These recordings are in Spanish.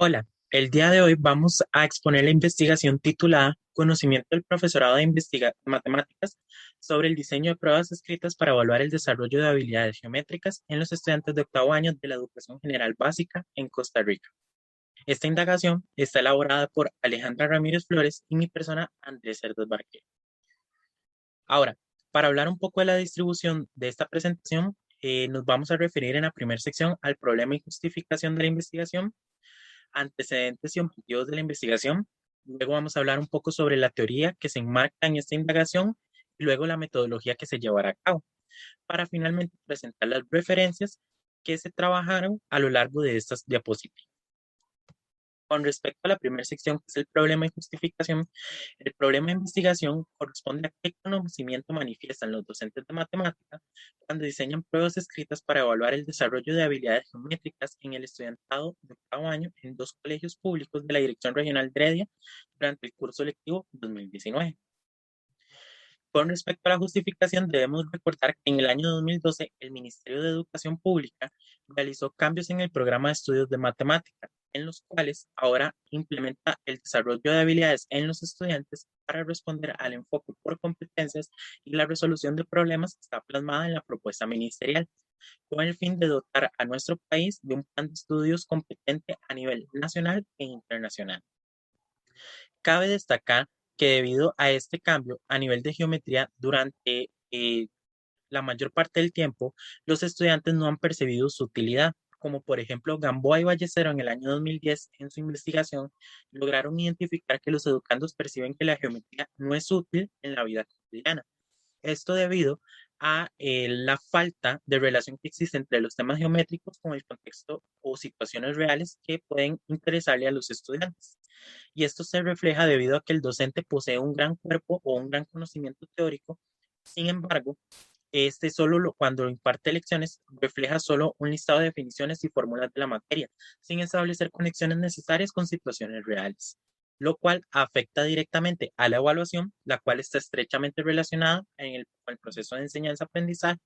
Hola, el día de hoy vamos a exponer la investigación titulada Conocimiento del profesorado de matemáticas sobre el diseño de pruebas escritas para evaluar el desarrollo de habilidades geométricas en los estudiantes de octavo año de la educación general básica en Costa Rica. Esta indagación está elaborada por Alejandra Ramírez Flores y mi persona Andrés Cerdas Barquero. Ahora, para hablar un poco de la distribución de esta presentación, nos vamos a referir en la primera sección al problema y justificación de la investigación, antecedentes y objetivos de la investigación. Luego vamos a hablar un poco sobre la teoría que se enmarca en esta indagación y luego la metodología que se llevará a cabo, para finalmente presentar las referencias que se trabajaron a lo largo de estas diapositivas. Con respecto a la primera sección, que es el problema y justificación, el problema de investigación corresponde a qué conocimiento manifiestan los docentes de matemática cuando diseñan pruebas escritas para evaluar el desarrollo de habilidades geométricas en el estudiantado de octavo año en dos colegios públicos de la Dirección Regional de Heredia durante el curso lectivo 2019. Con respecto a la justificación, debemos recordar que en el año 2012 el Ministerio de Educación Pública realizó cambios en el programa de estudios de matemática, en los cuales ahora implementa el desarrollo de habilidades en los estudiantes para responder al enfoque por competencias y la resolución de problemas que está plasmada en la propuesta ministerial, con el fin de dotar a nuestro país de un plan de estudios competente a nivel nacional e internacional. Cabe destacar que debido a este cambio a nivel de geometría durante la mayor parte del tiempo, los estudiantes no han percibido su utilidad, como por ejemplo Gamboa y Ballestero en el año 2010 en su investigación lograron identificar que los educandos perciben que la geometría no es útil en la vida cotidiana. Esto debido a la falta de relación que existe entre los temas geométricos con el contexto o situaciones reales que pueden interesarle a los estudiantes. Y esto se refleja debido a que el docente posee un gran cuerpo o un gran conocimiento teórico. Sin embargo, cuando imparte lecciones, refleja solo un listado de definiciones y fórmulas de la materia, sin establecer conexiones necesarias con situaciones reales, lo cual afecta directamente a la evaluación, la cual está estrechamente relacionada con el proceso de enseñanza-aprendizaje,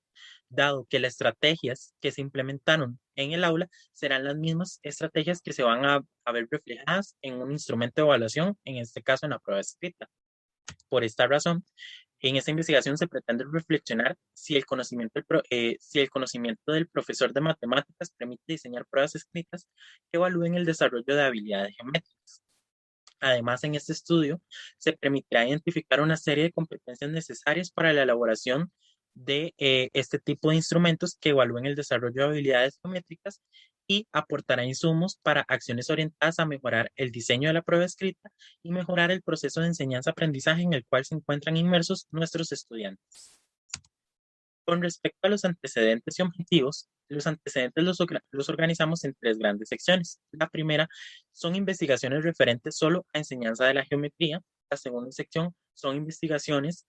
dado que las estrategias que se implementaron en el aula serán las mismas estrategias que se van a ver reflejadas en un instrumento de evaluación, en este caso en la prueba escrita. Por esta razón, en esta investigación se pretende reflexionar si el conocimiento del profesor de matemáticas permite diseñar pruebas escritas que evalúen el desarrollo de habilidades geométricas. Además, en este estudio se permitirá identificar una serie de competencias necesarias para la elaboración de este tipo de instrumentos que evalúen el desarrollo de habilidades geométricas y aportará insumos para acciones orientadas a mejorar el diseño de la prueba escrita y mejorar el proceso de enseñanza-aprendizaje en el cual se encuentran inmersos nuestros estudiantes. Con respecto a los antecedentes y objetivos, los antecedentes los organizamos en tres grandes secciones. La primera son investigaciones referentes solo a enseñanza de la geometría. La segunda sección son investigaciones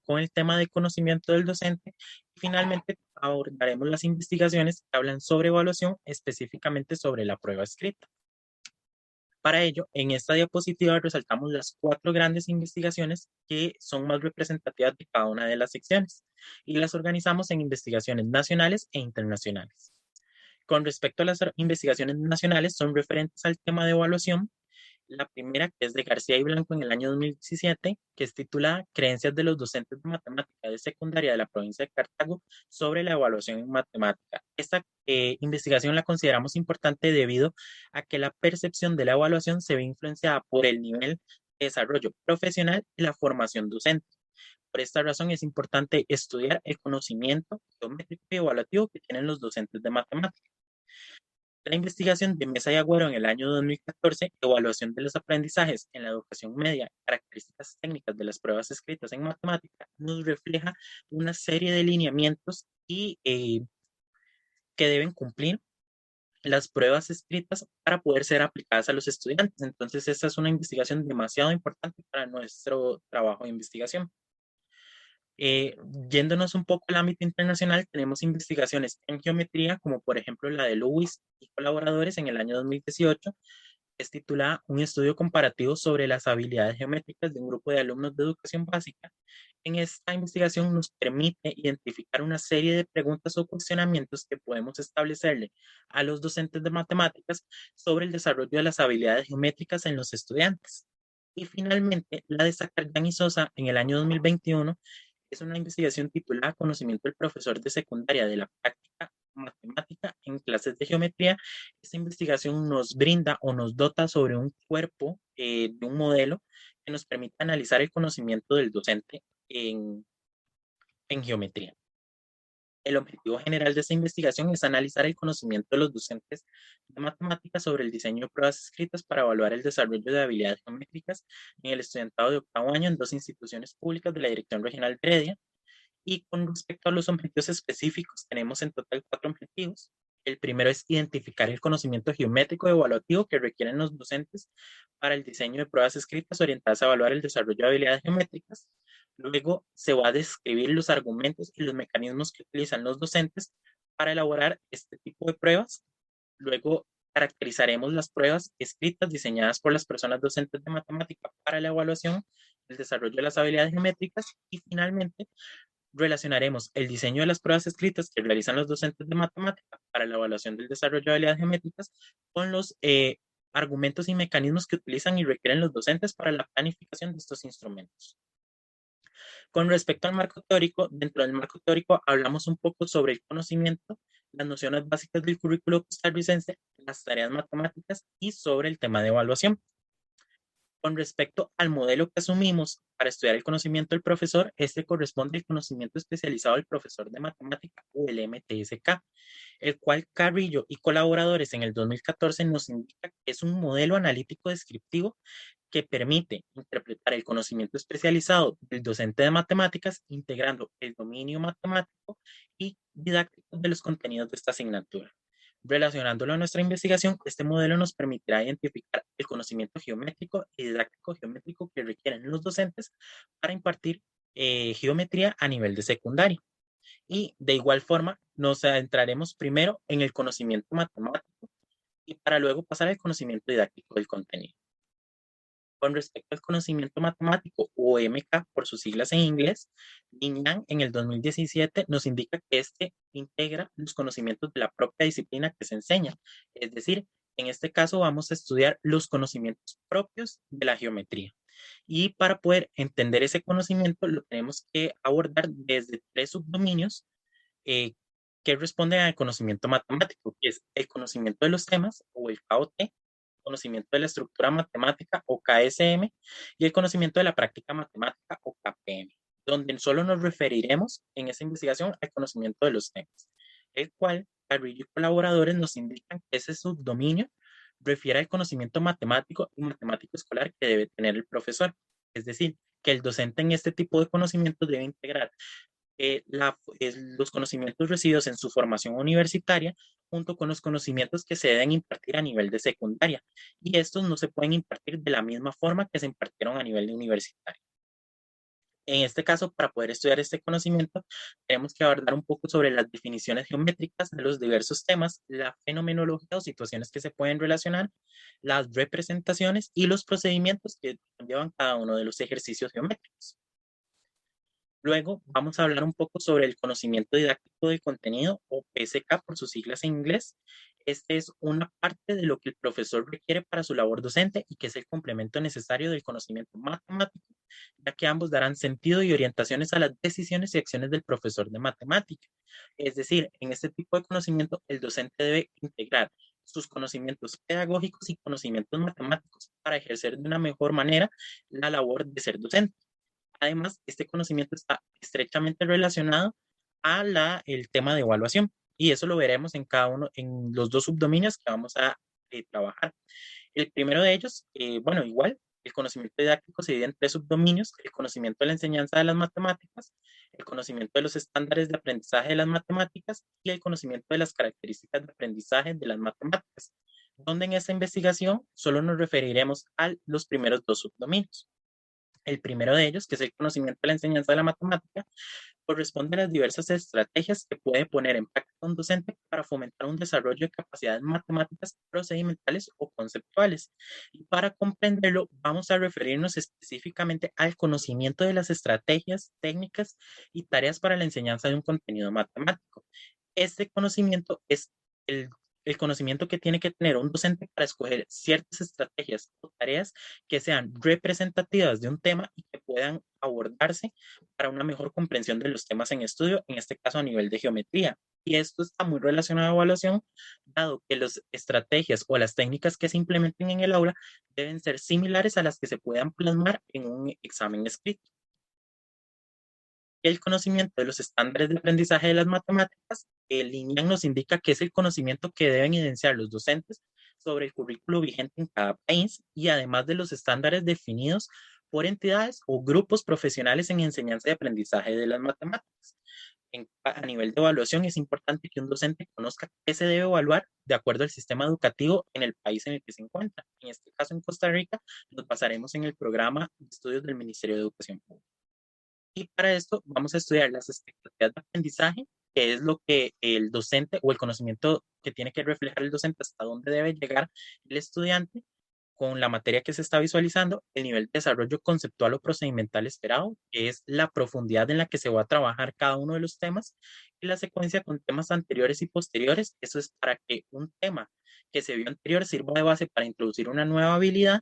con el tema de conocimiento del docente. Y finalmente abordaremos las investigaciones que hablan sobre evaluación, específicamente sobre la prueba escrita. Para ello, en esta diapositiva resaltamos las cuatro grandes investigaciones que son más representativas de cada una de las secciones y las organizamos en investigaciones nacionales e internacionales. Con respecto a las investigaciones nacionales, son referentes al tema de evaluación. La primera, que es de García y Blanco en el año 2017, que es titulada Creencias de los docentes de matemática de secundaria de la provincia de Cartago sobre la evaluación en matemática. Esta investigación la consideramos importante debido a que la percepción de la evaluación se ve influenciada por el nivel de desarrollo profesional y la formación docente. Por esta razón es importante estudiar el conocimiento geométrico y evaluativo que tienen los docentes de matemática. La investigación de Mesa y Agüero en el año 2014, Evaluación de los aprendizajes en la educación media, características técnicas de las pruebas escritas en matemática, nos refleja una serie de lineamientos que deben cumplir las pruebas escritas para poder ser aplicadas a los estudiantes. Entonces, esta es una investigación demasiado importante para nuestro trabajo de investigación. Eh, Yéndonos un poco al ámbito internacional, tenemos investigaciones en geometría, como por ejemplo la de Lewis y colaboradores en el año 2018, es titulada Un estudio comparativo sobre las habilidades geométricas de un grupo de alumnos de educación básica. En esta investigación nos permite identificar una serie de preguntas o cuestionamientos que podemos establecerle a los docentes de matemáticas sobre el desarrollo de las habilidades geométricas en los estudiantes. Y finalmente, la de Zacardan y Sosa en el año 2021 es una investigación titulada Conocimiento del profesor de secundaria de la práctica matemática en clases de geometría. Esta investigación nos brinda o nos dota sobre un cuerpo de un modelo que nos permite analizar el conocimiento del docente en, en geometría. El objetivo general de esta investigación es analizar el conocimiento de los docentes de matemáticas sobre el diseño de pruebas escritas para evaluar el desarrollo de habilidades geométricas en el estudiantado de octavo año en dos instituciones públicas de la Dirección Regional de Heredia. Y con respecto a los objetivos específicos, tenemos en total 4 objetivos. El primero es identificar el conocimiento geométrico evaluativo que requieren los docentes para el diseño de pruebas escritas orientadas a evaluar el desarrollo de habilidades geométricas. Luego se va a describir los argumentos y los mecanismos que utilizan los docentes para elaborar este tipo de pruebas. Luego caracterizaremos las pruebas escritas diseñadas por las personas docentes de matemática para la evaluación del desarrollo de las habilidades geométricas. Y finalmente relacionaremos el diseño de las pruebas escritas que realizan los docentes de matemática para la evaluación del desarrollo de habilidades geométricas con los argumentos y mecanismos que utilizan y requieren los docentes para la planificación de estos instrumentos. Con respecto al marco teórico, dentro del marco teórico hablamos un poco sobre el conocimiento, las nociones básicas del currículo costarricense, las tareas matemáticas y sobre el tema de evaluación. Con respecto al modelo que asumimos para estudiar el conocimiento del profesor, este corresponde al conocimiento especializado del profesor de matemática o el MTSK, el cual Carrillo y colaboradores en el 2014 nos indica que es un modelo analítico descriptivo que permite interpretar el conocimiento especializado del docente de matemáticas integrando el dominio matemático y didáctico de los contenidos de esta asignatura. Relacionándolo a nuestra investigación, este modelo nos permitirá identificar el conocimiento geométrico y didáctico geométrico que requieren los docentes para impartir geometría a nivel de secundaria. Y de igual forma, nos adentraremos primero en el conocimiento matemático y para luego pasar al conocimiento didáctico del contenido. Con respecto al conocimiento matemático, o MK por sus siglas en inglés, Lin Yang en el 2017 nos indica que este integra los conocimientos de la propia disciplina que se enseña. Es decir, en este caso vamos a estudiar los conocimientos propios de la geometría. Y para poder entender ese conocimiento lo tenemos que abordar desde 3 subdominios eh, que responden al conocimiento matemático, que es el conocimiento de los temas o el KOT, conocimiento de la estructura matemática o KSM y el conocimiento de la práctica matemática o KPM, donde solo nos referiremos en esta investigación al conocimiento de los temas, el cual Carrillo y colaboradores nos indican que ese subdominio refiere al conocimiento matemático y matemático escolar que debe tener el profesor. Es decir, que el docente en este tipo de conocimientos debe integrar los conocimientos recibidos en su formación universitaria junto con los conocimientos que se deben impartir a nivel de secundaria. Y estos no se pueden impartir de la misma forma que se impartieron a nivel de universitario. En este caso, para poder estudiar este conocimiento, tenemos que abordar un poco sobre las definiciones geométricas de los diversos temas, la fenomenología o situaciones que se pueden relacionar, las representaciones y los procedimientos que llevan cada uno de los ejercicios geométricos. Luego vamos a hablar un poco sobre el conocimiento didáctico del contenido o PSK por sus siglas en inglés. Este es una parte de lo que el profesor requiere para su labor docente y que es el complemento necesario del conocimiento matemático, ya que ambos darán sentido y orientaciones a las decisiones y acciones del profesor de matemática. Es decir, en este tipo de conocimiento el docente debe integrar sus conocimientos pedagógicos y conocimientos matemáticos para ejercer de una mejor manera la labor de ser docente. Además, este conocimiento está estrechamente relacionado a el tema de evaluación y eso lo veremos en cada uno, en los 2 subdominios que vamos a trabajar. El primero de ellos, bueno, igual, el conocimiento didáctico se divide en 3 subdominios: el conocimiento de la enseñanza de las matemáticas, el conocimiento de los estándares de aprendizaje de las matemáticas y el conocimiento de las características de aprendizaje de las matemáticas, donde en esta investigación solo nos referiremos a los primeros 2 subdominios. El primero de ellos, que es el conocimiento de la enseñanza de la matemática, corresponde a las diversas estrategias que puede poner en práctica un docente para fomentar un desarrollo de capacidades matemáticas procedimentales o conceptuales. Y para comprenderlo, vamos a referirnos específicamente al conocimiento de las estrategias, técnicas y tareas para la enseñanza de un contenido matemático. Este conocimiento es el, el conocimiento que tiene que tener un docente para escoger ciertas estrategias o tareas que sean representativas de un tema y que puedan abordarse para una mejor comprensión de los temas en estudio, en este caso a nivel de geometría. Y esto está muy relacionado a evaluación, dado que las estrategias o las técnicas que se implementen en el aula deben ser similares a las que se puedan plasmar en un examen escrito. El conocimiento de los estándares de aprendizaje de las matemáticas, el INEAN nos indica que es el conocimiento que deben evidenciar los docentes sobre el currículo vigente en cada país y además de los estándares definidos por entidades o grupos profesionales en enseñanza y aprendizaje de las matemáticas. A nivel de evaluación es importante que un docente conozca qué se debe evaluar de acuerdo al sistema educativo en el país en el que se encuentra. En este caso, en Costa Rica, nos basaremos en el programa de estudios del Ministerio de Educación Pública. Y para esto vamos a estudiar las expectativas de aprendizaje, que es lo que el docente o el conocimiento que tiene que reflejar el docente hasta dónde debe llegar el estudiante con la materia que se está visualizando, el nivel de desarrollo conceptual o procedimental esperado, que es la profundidad en la que se va a trabajar cada uno de los temas, y la secuencia con temas anteriores y posteriores. Eso es para que un tema que se vio anterior sirva de base para introducir una nueva habilidad,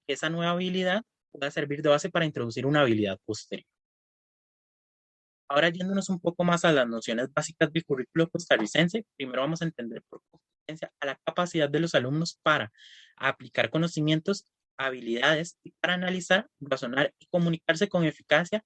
que esa nueva habilidad pueda servir de base para introducir una habilidad posterior. Ahora yéndonos un poco más a las nociones básicas del currículo costarricense, primero vamos a entender por competencia a la capacidad de los alumnos para aplicar conocimientos, habilidades y para analizar, razonar y comunicarse con eficacia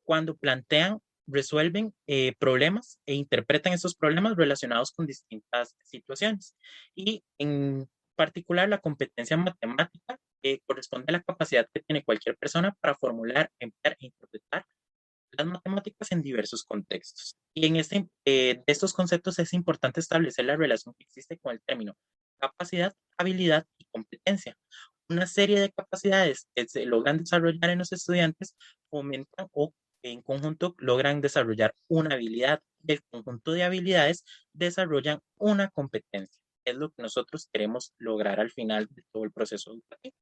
cuando plantean, resuelven problemas e interpretan esos problemas relacionados con distintas situaciones. Y en particular, la competencia matemática corresponde a la capacidad que tiene cualquier persona para formular, emplear e interpretar las matemáticas en diversos contextos. Y en de estos conceptos es importante establecer la relación que existe con el término capacidad, habilidad y competencia. Una serie de capacidades que se logran desarrollar en los estudiantes fomentan o en conjunto logran desarrollar una habilidad y el conjunto de habilidades desarrollan una competencia. Es lo que nosotros queremos lograr al final de todo el proceso educativo.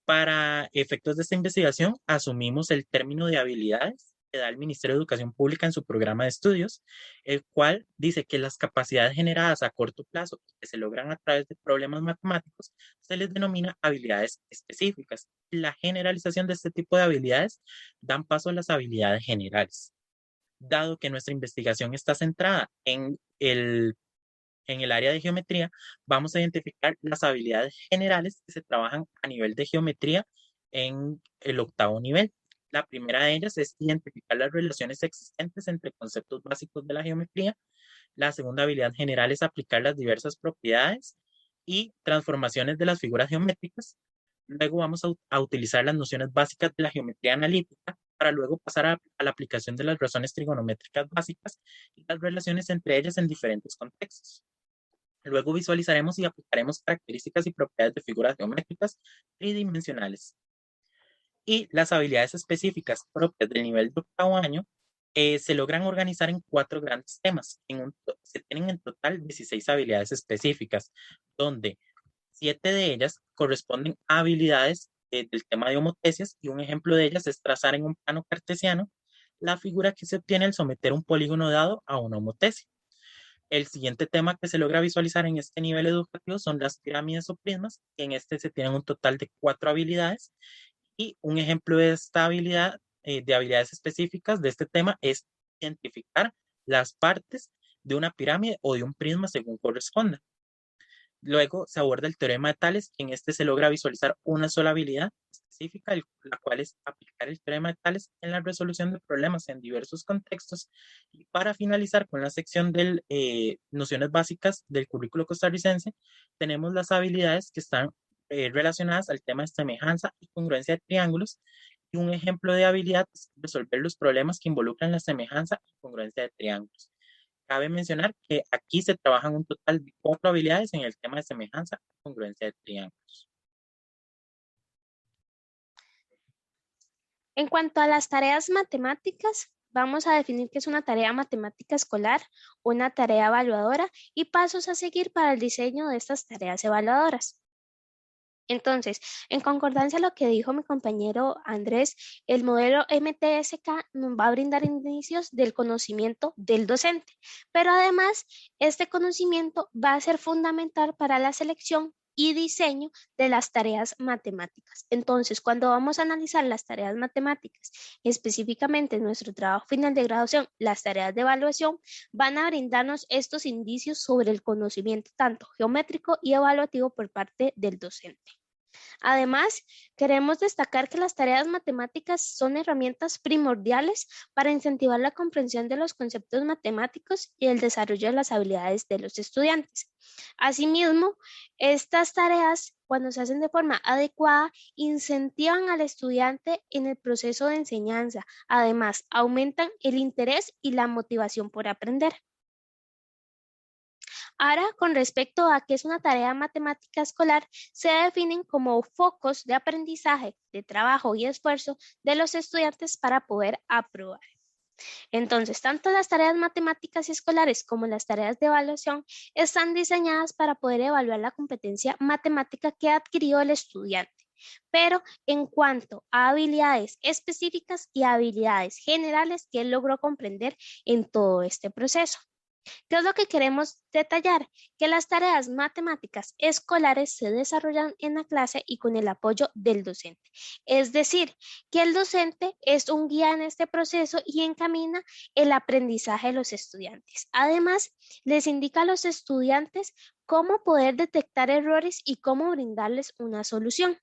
Para efectos de esta investigación, asumimos el término de habilidades que da el Ministerio de Educación Pública en su programa de estudios, el cual dice que las capacidades generadas a corto plazo que se logran a través de problemas matemáticos se les denomina habilidades específicas. La generalización de este tipo de habilidades dan paso a las habilidades generales. Dado que nuestra investigación está centrada en el área de geometría, vamos a identificar las habilidades generales que se trabajan a nivel de geometría en el octavo nivel. La primera de ellas es identificar las relaciones existentes entre conceptos básicos de la geometría. La segunda habilidad general es aplicar las diversas propiedades y transformaciones de las figuras geométricas. Luego vamos a utilizar las nociones básicas de la geometría analítica para luego pasar a la aplicación de las razones trigonométricas básicas y las relaciones entre ellas en diferentes contextos. Luego visualizaremos y aplicaremos características y propiedades de figuras geométricas tridimensionales. Y las habilidades específicas propias del nivel de octavo año se logran organizar en 4 grandes temas. Se tienen en total 16 habilidades específicas, donde 7 de ellas corresponden a habilidades del tema de homotesias, y un ejemplo de ellas es trazar en un plano cartesiano la figura que se obtiene al someter un polígono dado a una homotesia. El siguiente tema que se logra visualizar en este nivel educativo son las pirámides o prismas. En este se tienen un total de 4 habilidades, y un ejemplo de esta habilidad, de habilidades específicas de este tema, es identificar las partes de una pirámide o de un prisma según corresponda. Luego se aborda el teorema de Tales, y en este se logra visualizar una sola habilidad específica, la cual es aplicar el teorema de Tales en la resolución de problemas en diversos contextos. Y para finalizar con la sección de nociones básicas del currículo costarricense, tenemos las habilidades que están relacionadas al tema de semejanza y congruencia de triángulos. Y un ejemplo de habilidad es resolver los problemas que involucran la semejanza y congruencia de triángulos. Cabe mencionar que aquí se trabajan un total de 4 habilidades en el tema de semejanza y congruencia de triángulos. En cuanto a las tareas matemáticas, vamos a definir qué es una tarea matemática escolar, una tarea evaluadora y pasos a seguir para el diseño de estas tareas evaluadoras. Entonces, en concordancia a lo que dijo mi compañero Andrés, el modelo MTSK nos va a brindar indicios del conocimiento del docente, pero además este conocimiento va a ser fundamental para la selección y diseño de las tareas matemáticas. Entonces, cuando vamos a analizar las tareas matemáticas, específicamente en nuestro trabajo final de graduación, las tareas de evaluación van a brindarnos estos indicios sobre el conocimiento tanto geométrico y evaluativo por parte del docente. Además, queremos destacar que las tareas matemáticas son herramientas primordiales para incentivar la comprensión de los conceptos matemáticos y el desarrollo de las habilidades de los estudiantes. Asimismo, estas tareas, cuando se hacen de forma adecuada, incentivan al estudiante en el proceso de enseñanza. Además, aumentan el interés y la motivación por aprender. Ahora, con respecto a qué es una tarea matemática escolar, se definen como focos de aprendizaje, de trabajo y esfuerzo de los estudiantes para poder aprobar. Entonces, tanto las tareas matemáticas y escolares como las tareas de evaluación están diseñadas para poder evaluar la competencia matemática que ha adquirido el estudiante. Pero en cuanto a habilidades específicas y habilidades generales que él logró comprender en todo este proceso. ¿Qué es lo que queremos detallar? Que las tareas matemáticas escolares se desarrollan en la clase y con el apoyo del docente. Es decir, que el docente es un guía en este proceso y encamina el aprendizaje de los estudiantes. Además, les indica a los estudiantes cómo poder detectar errores y cómo brindarles una solución.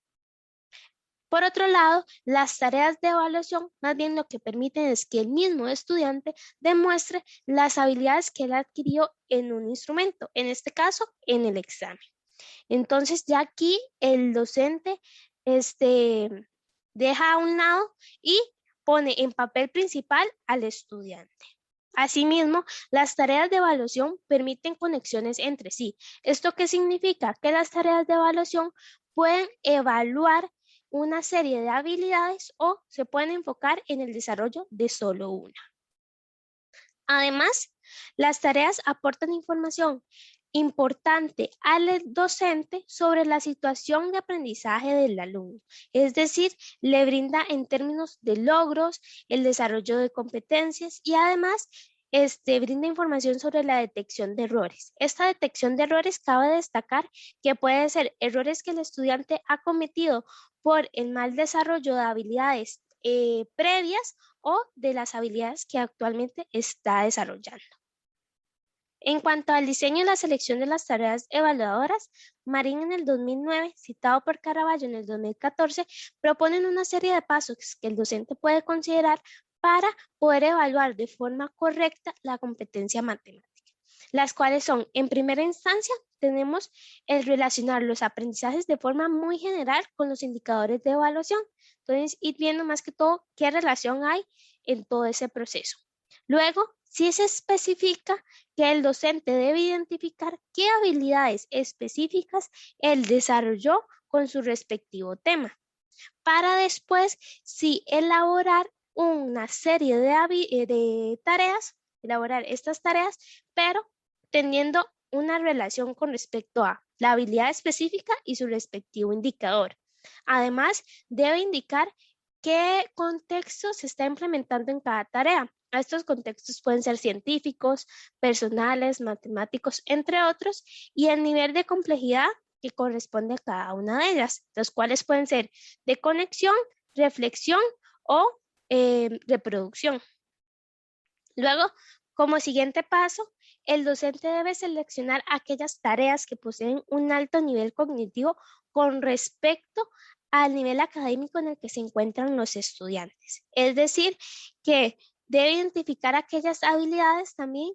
Por otro lado, las tareas de evaluación más bien lo que permiten es que el mismo estudiante demuestre las habilidades que él adquirió en un instrumento, en este caso, en el examen. Entonces, ya aquí el docente deja a un lado y pone en papel principal al estudiante. Asimismo, las tareas de evaluación permiten conexiones entre sí. ¿Esto qué significa? Que las tareas de evaluación pueden evaluar una serie de habilidades o se pueden enfocar en el desarrollo de solo una. Además, las tareas aportan información importante al docente sobre la situación de aprendizaje del alumno, es decir, le brinda en términos de logros, el desarrollo de competencias y además brinda información sobre la detección de errores. Esta detección de errores cabe destacar que puede ser errores que el estudiante ha cometido por el mal desarrollo de habilidades previas o de las habilidades que actualmente está desarrollando. En cuanto al diseño y la selección de las tareas evaluadoras, Marín en el 2009, citado por Caraballo en el 2014, proponen una serie de pasos que el docente puede considerar para poder evaluar de forma correcta la competencia matemática, las cuales son, en primera instancia, tenemos el relacionar los aprendizajes de forma muy general con los indicadores de evaluación. Entonces, ir viendo más que todo qué relación hay en todo ese proceso. Luego, sí se especifica que el docente debe identificar qué habilidades específicas él desarrolló con su respectivo tema, para después sí elaborar una serie de tareas, elaborar estas tareas, pero teniendo una relación con respecto a la habilidad específica y su respectivo indicador. Además, debe indicar qué contexto se está implementando en cada tarea. Estos contextos pueden ser científicos, personales, matemáticos, entre otros, y el nivel de complejidad que corresponde a cada una de ellas, los cuales pueden ser de conexión, reflexión o reproducción. Luego, como siguiente paso, el docente debe seleccionar aquellas tareas que poseen un alto nivel cognitivo con respecto al nivel académico en el que se encuentran los estudiantes. Es decir, que debe identificar aquellas habilidades también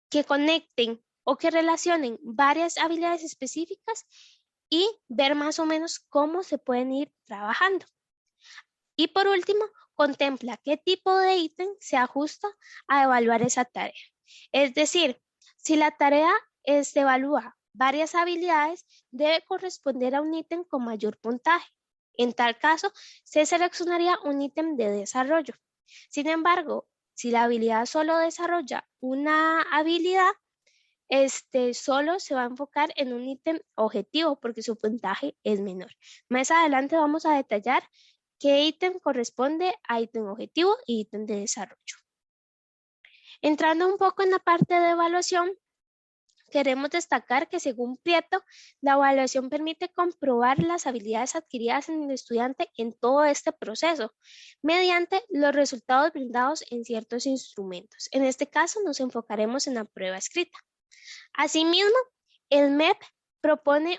que conecten o que relacionen varias habilidades específicas y ver más o menos cómo se pueden ir trabajando. Y por último, contempla qué tipo de ítem se ajusta a evaluar esa tarea. Es decir, si la tarea evalúa varias habilidades, debe corresponder a un ítem con mayor puntaje. En tal caso, se seleccionaría un ítem de desarrollo. Sin embargo, Si la habilidad solo desarrolla una habilidad, solo se va a enfocar en un ítem objetivo porque su puntaje es menor. Más adelante vamos a detallar qué ítem corresponde a ítem objetivo y ítem de desarrollo. Entrando un poco en la parte de evaluación, queremos destacar que según Prieto, la evaluación permite comprobar las habilidades adquiridas en el estudiante en todo este proceso mediante los resultados brindados en ciertos instrumentos. En este caso nos enfocaremos en la prueba escrita. Asimismo, el MEP propone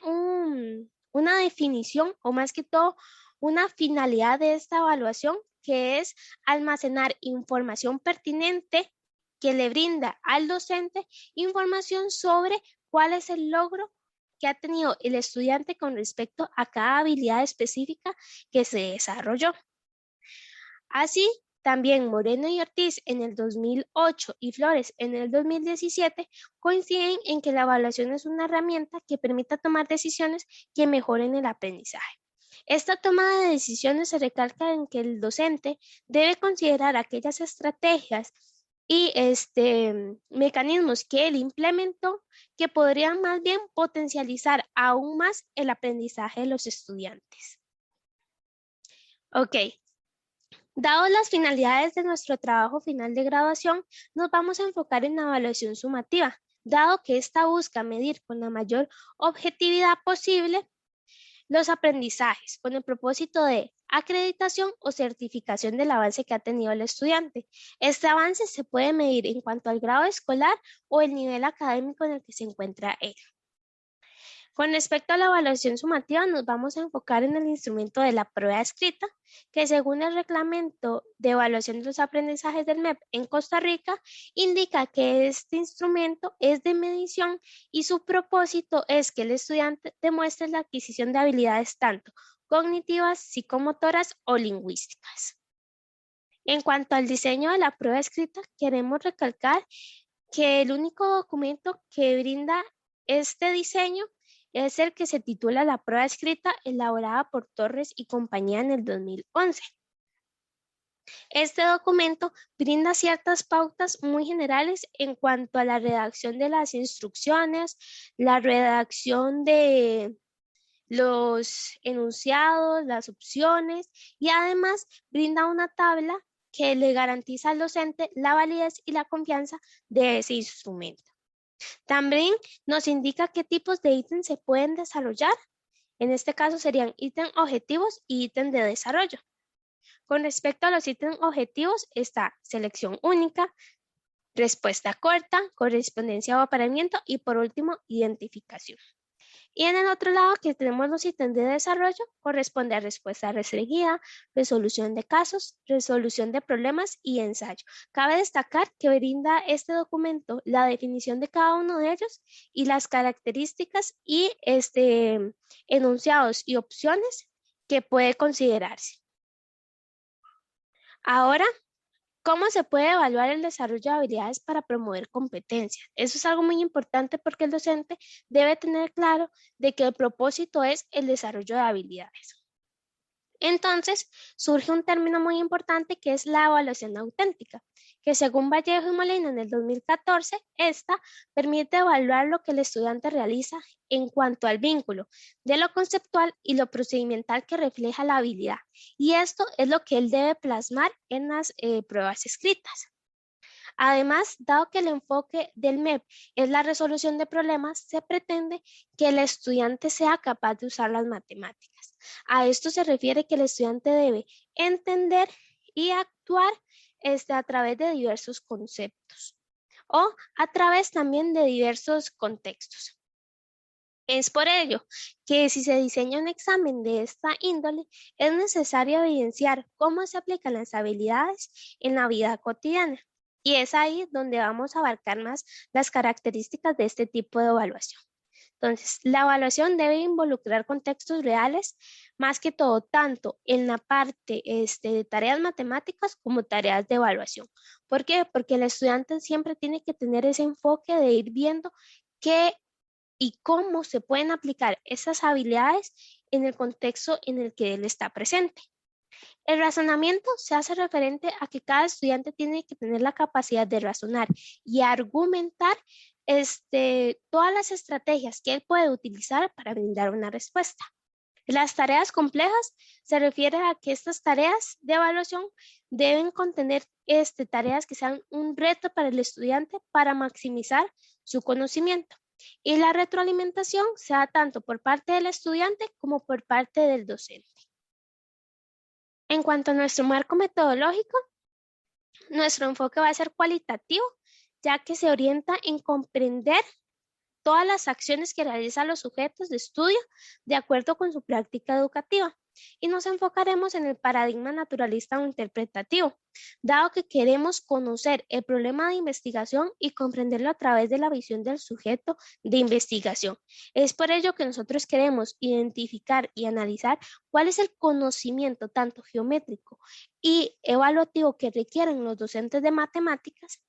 una definición o más que todo una finalidad de esta evaluación que es almacenar información pertinente que le brinda al docente información sobre cuál es el logro que ha tenido el estudiante con respecto a cada habilidad específica que se desarrolló. Así, también Moreno y Ortiz en el 2008 y Flores en el 2017 coinciden en que la evaluación es una herramienta que permita tomar decisiones que mejoren el aprendizaje. Esta toma de decisiones se recalca en que el docente debe considerar aquellas estrategias y mecanismos que él implementó que podrían más bien potencializar aún más el aprendizaje de los estudiantes. Ok, dado las finalidades de nuestro trabajo final de graduación, nos vamos a enfocar en la evaluación sumativa, dado que esta busca medir con la mayor objetividad posible los aprendizajes con el propósito de acreditación o certificación del avance que ha tenido el estudiante. Este avance se puede medir en cuanto al grado escolar o el nivel académico en el que se encuentra él. Con respecto a la evaluación sumativa, nos vamos a enfocar en el instrumento de la prueba escrita, que según el reglamento de evaluación de los aprendizajes del MEP en Costa Rica, indica que este instrumento es de medición y su propósito es que el estudiante demuestre la adquisición de habilidades tanto cognitivas, psicomotoras o lingüísticas. En cuanto al diseño de la prueba escrita, queremos recalcar que el único documento que brinda este diseño es el que se titula La prueba escrita, elaborada por Torres y compañía en el 2011. Este documento brinda ciertas pautas muy generales en cuanto a la redacción de las instrucciones, la redacción de los enunciados, las opciones y además brinda una tabla que le garantiza al docente la validez y la confianza de ese instrumento. También nos indica qué tipos de ítems se pueden desarrollar. En este caso serían ítems objetivos y ítems de desarrollo. Con respecto a los ítems objetivos está selección única, respuesta corta, correspondencia o apareamiento y por último identificación. Y en el otro lado que tenemos los ítems de desarrollo, corresponde a respuesta restringida, resolución de casos, resolución de problemas y ensayo. Cabe destacar que brinda este documento la definición de cada uno de ellos y las características y enunciados y opciones que puede considerarse. Ahora, ¿cómo se puede evaluar el desarrollo de habilidades para promover competencias? Eso es algo muy importante porque el docente debe tener claro de que el propósito es el desarrollo de habilidades. Entonces, surge un término muy importante que es la evaluación auténtica, que según Vallejo y Molina en el 2014, esta permite evaluar lo que el estudiante realiza en cuanto al vínculo de lo conceptual y lo procedimental que refleja la habilidad. Y esto es lo que él debe plasmar en las pruebas escritas. Además, dado que el enfoque del MEP es la resolución de problemas, se pretende que el estudiante sea capaz de usar las matemáticas. A esto se refiere que el estudiante debe entender y actuar a través de diversos conceptos o a través también de diversos contextos. Es por ello que si se diseña un examen de esta índole, es necesario evidenciar cómo se aplican las habilidades en la vida cotidiana. Y es ahí donde vamos a abarcar más las características de este tipo de evaluación. Entonces, la evaluación debe involucrar contextos reales, más que todo, tanto en la parte de tareas matemáticas como tareas de evaluación. ¿Por qué? Porque el estudiante siempre tiene que tener ese enfoque de ir viendo qué y cómo se pueden aplicar esas habilidades en el contexto en el que él está presente. El razonamiento se hace referente a que cada estudiante tiene que tener la capacidad de razonar y argumentar todas las estrategias que él puede utilizar para brindar una respuesta. Las tareas complejas se refiere a que estas tareas de evaluación deben contener tareas que sean un reto para el estudiante para maximizar su conocimiento. Y la retroalimentación se da tanto por parte del estudiante como por parte del docente. En cuanto a nuestro marco metodológico, nuestro enfoque va a ser cualitativo, ya que se orienta en comprender todas las acciones que realizan los sujetos de estudio de acuerdo con su práctica educativa. Y nos enfocaremos en el paradigma naturalista o interpretativo, dado que queremos conocer el problema de investigación y comprenderlo a través de la visión del sujeto de investigación. Es por ello que nosotros queremos identificar y analizar cuál es el conocimiento tanto geométrico y evaluativo que requieren los docentes de matemáticas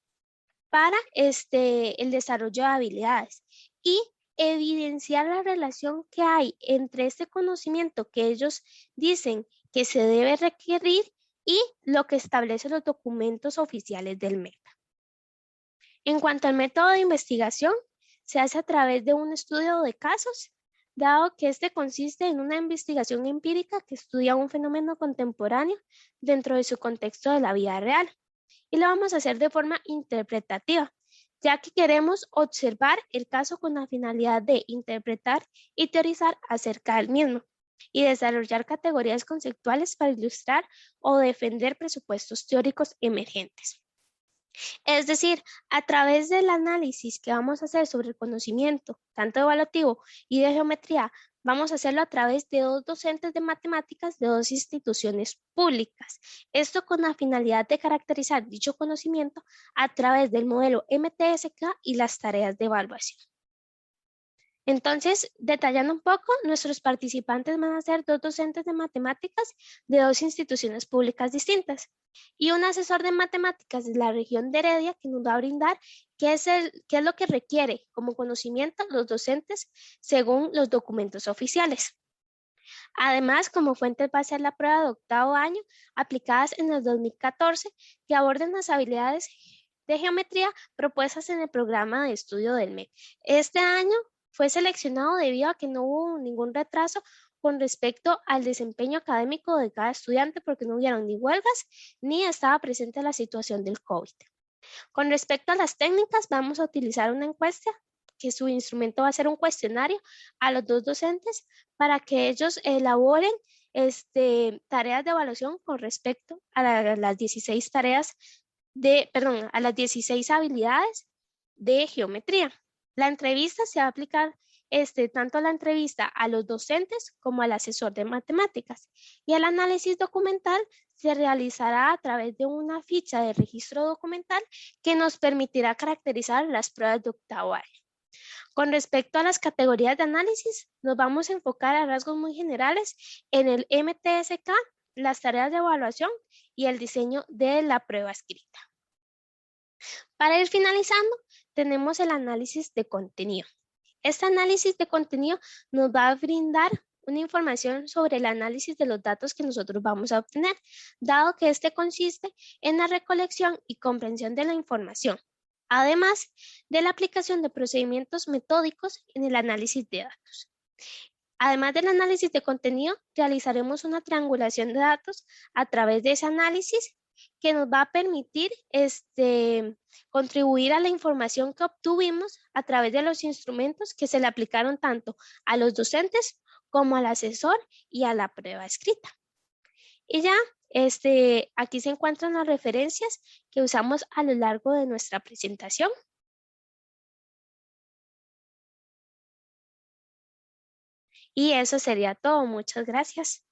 para el desarrollo de habilidades y evidenciar la relación que hay entre este conocimiento que ellos dicen que se debe requerir y lo que establecen los documentos oficiales del MEP. En cuanto al método de investigación, se hace a través de un estudio de casos, dado que este consiste en una investigación empírica que estudia un fenómeno contemporáneo dentro de su contexto de la vida real. Y lo vamos a hacer de forma interpretativa, ya que queremos observar el caso con la finalidad de interpretar y teorizar acerca del mismo y desarrollar categorías conceptuales para ilustrar o defender presupuestos teóricos emergentes. Es decir, a través del análisis que vamos a hacer sobre el conocimiento, tanto evaluativo y de geometría, vamos a hacerlo a través de dos docentes de matemáticas de dos instituciones públicas. Esto con la finalidad de caracterizar dicho conocimiento a través del modelo MTSK y las tareas de evaluación. Entonces, detallando un poco, nuestros participantes van a ser dos docentes de matemáticas de dos instituciones públicas distintas y un asesor de matemáticas de la región de Heredia que nos va a brindar qué es lo que requiere como conocimiento los docentes según los documentos oficiales. Además, como fuente va a ser la prueba de octavo año aplicadas en el 2014 que aborden las habilidades de geometría propuestas en el programa de estudio del MEC. Este año fue seleccionado debido a que no hubo ningún retraso con respecto al desempeño académico de cada estudiante porque no hubieron ni huelgas ni estaba presente la situación del COVID. Con respecto a las técnicas, vamos a utilizar una encuesta que su instrumento va a ser un cuestionario a los dos docentes para que ellos elaboren tareas de evaluación con respecto a las 16 a las 16 habilidades de geometría. La entrevista se va a aplicar tanto la entrevista a los docentes como al asesor de matemáticas y el análisis documental se realizará a través de una ficha de registro documental que nos permitirá caracterizar las pruebas de octavo año. Con respecto a las categorías de análisis, nos vamos a enfocar a rasgos muy generales en el MTSK, las tareas de evaluación y el diseño de la prueba escrita. Para ir finalizando, tenemos el análisis de contenido. Este análisis de contenido nos va a brindar una información sobre el análisis de los datos que nosotros vamos a obtener, dado que este consiste en la recolección y comprensión de la información, además de la aplicación de procedimientos metódicos en el análisis de datos. Además del análisis de contenido, realizaremos una triangulación de datos a través de ese análisis que nos va a permitir contribuir a la información que obtuvimos a través de los instrumentos que se le aplicaron tanto a los docentes como al asesor y a la prueba escrita. Y ya, aquí se encuentran las referencias que usamos a lo largo de nuestra presentación. Y eso sería todo. Muchas gracias.